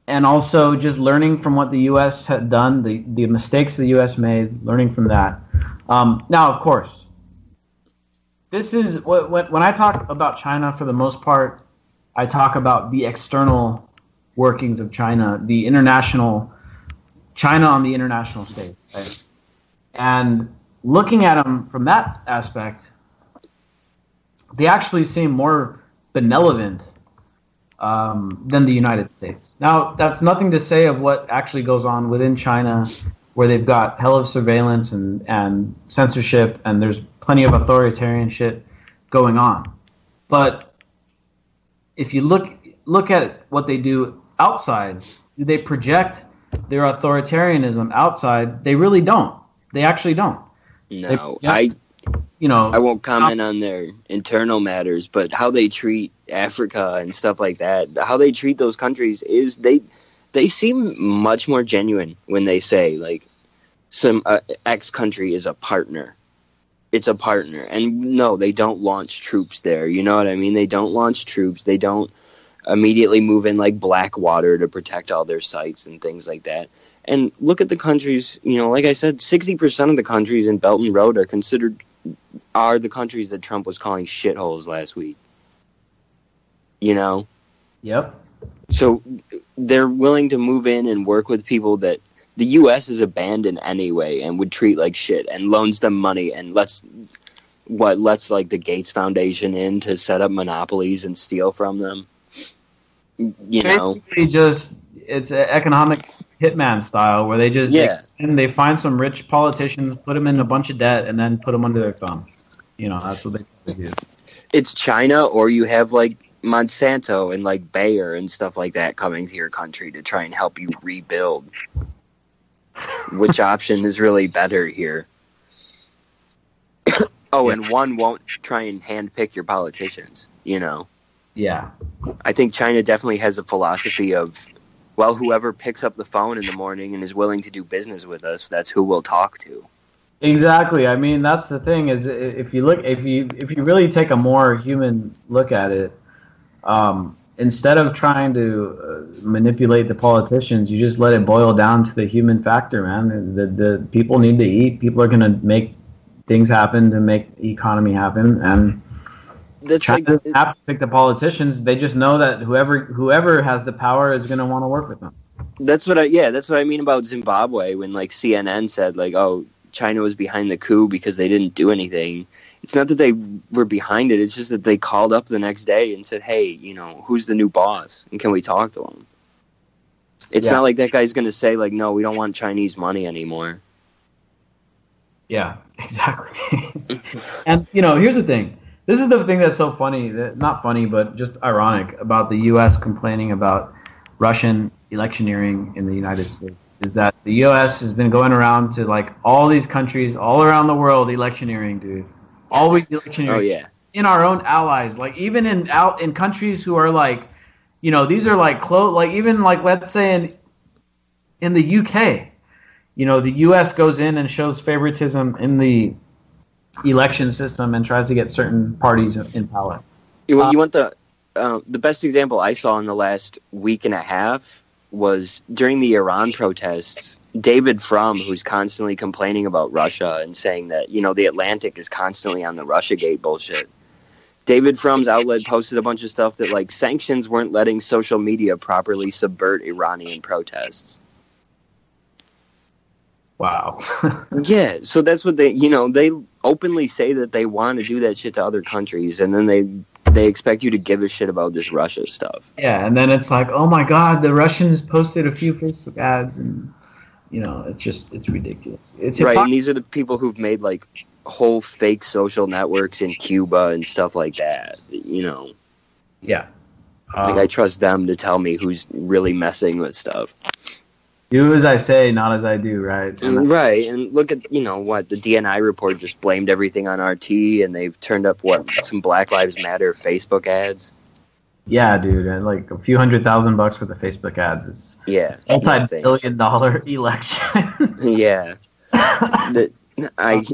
and also just learning from what the U.S. had done, the mistakes the U.S. made, learning from that. Now, of course, this is when I talk about China, for the most part, I talk about the external workings of China, China on the international stage, right? And looking at them from that aspect, they actually seem more benevolent than the United States. Now, that's nothing to say of what actually goes on within China, where they've got hell of surveillance and censorship, and there's plenty of authoritarian shit going on. But if you look at what they do outside, do they project their authoritarianism outside? They really don't. They actually don't. No, I won't comment on their internal matters, but how they treat Africa and stuff like that, how they treat those countries is they seem much more genuine when they say, like, some X country is a partner. It's a partner. And no, they don't launch troops there. You know what I mean? They don't launch troops. They don't immediately move in, like, Blackwater to protect all their sites and things like that. And look at the countries, you know, like I said, 60% of the countries in Belt and Road are the countries that Trump was calling shitholes last week. You know? Yep. So they're willing to move in and work with people that the U.S. has abandoned anyway and would treat like shit and loans them money and lets like the Gates Foundation in to set up monopolies and steal from them. You know? Basically it's an economic hitman style where they they find some rich politicians, put them in a bunch of debt, and then put them under their thumb. You know, that's what they do. It's China, or you have, like, Monsanto and, like, Bayer and stuff like that coming to your country to try and help you rebuild. Which option is really better here? And one won't try and handpick your politicians, you know? Yeah. I think China definitely has a philosophy of, well, whoever picks up the phone in the morning and is willing to do business with us, that's who we'll talk to. Exactly. I mean, that's the thing is if you really take a more human look at it, instead of trying to manipulate the politicians, you just let it boil down to the human factor, man. The people need to eat. People are going to make things happen to make the economy happen, and China doesn't have to pick the politicians. They just know that whoever has the power is going to want to work with them. That's what I mean about Zimbabwe when, like, CNN said, like, oh, China was behind the coup because they didn't do anything. It's not that they were behind it. It's just that they called up the next day and said, hey, you know, who's the new boss? And can we talk to him? It's not like that guy's going to say, like, no, we don't want Chinese money anymore. Yeah, exactly. And, you know, here's the thing. This is the thing that's so funny, not funny, but just ironic about the U.S. complaining about Russian electioneering in the United States, is that the U.S. has been going around to, like, all these countries all around the world electioneering, dude. Always electioneering. Oh, yeah. In our own allies. Like, even in countries who are, like, you know, these are, like, close, like, even, like, let's say in the UK, you know, the U.S. goes in and shows favoritism in the election system and tries to get certain parties in power. You want the best example I saw in the last week and a half was during the Iran protests. David Frum, who's constantly complaining about Russia and saying that, you know, the Atlantic is constantly on the Russiagate bullshit. David Frum's outlet posted a bunch of stuff that, like, sanctions weren't letting social media properly subvert Iranian protests. Wow. Yeah, so that's what they openly say that they want to do that shit to other countries, and then they expect you to give a shit about this Russia stuff. Yeah, and then it's like, oh my God, the Russians posted a few Facebook ads, and, you know, it's ridiculous. It's right, and these are the people who've made, like, whole fake social networks in Cuba and stuff like that, you know. Yeah. Like, I trust them to tell me who's really messing with stuff. Do as I say, not as I do, right? Right, and look at, you know, what, the DNI report just blamed everything on RT, and they've turned up, some Black Lives Matter Facebook ads? Yeah, dude, and like a few $100,000 for the Facebook ads. It's multi-billion-dollar election. Yeah. I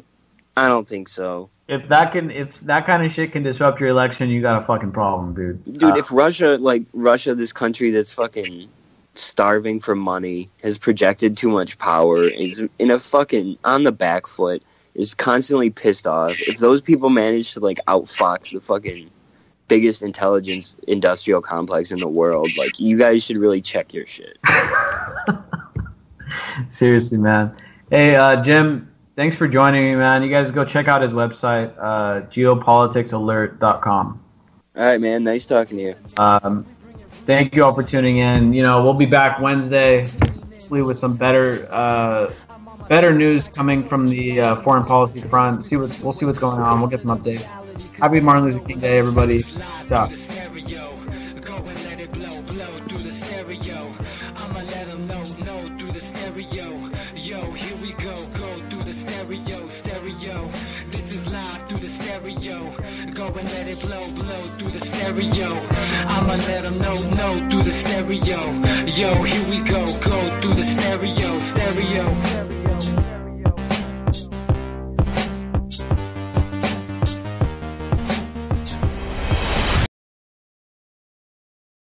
don't think so. If that kind of shit can disrupt your election, you got a fucking problem, dude. Dude, if Russia, this country that's fucking starving for money, has projected too much power, is in a fucking on the back foot, is constantly pissed off. If those people manage to, like, outfox the fucking biggest intelligence industrial complex in the world, like, you guys should really check your shit. Seriously, man. Hey, Jim, thanks for joining me, man. You guys go check out his website, geopoliticsalert.com. All right, man. Nice talking to you. Thank you all for tuning in. You know, we'll be back Wednesday, hopefully with some better news coming from the foreign policy front. We'll see what's going on. We'll get some updates. Happy Martin Luther King Day, everybody. Ciao. This is live through the stereo. stereo. Go and let it blow, blow through the stereo. I'ma let them know, no, through the stereo. Yo, here we go, go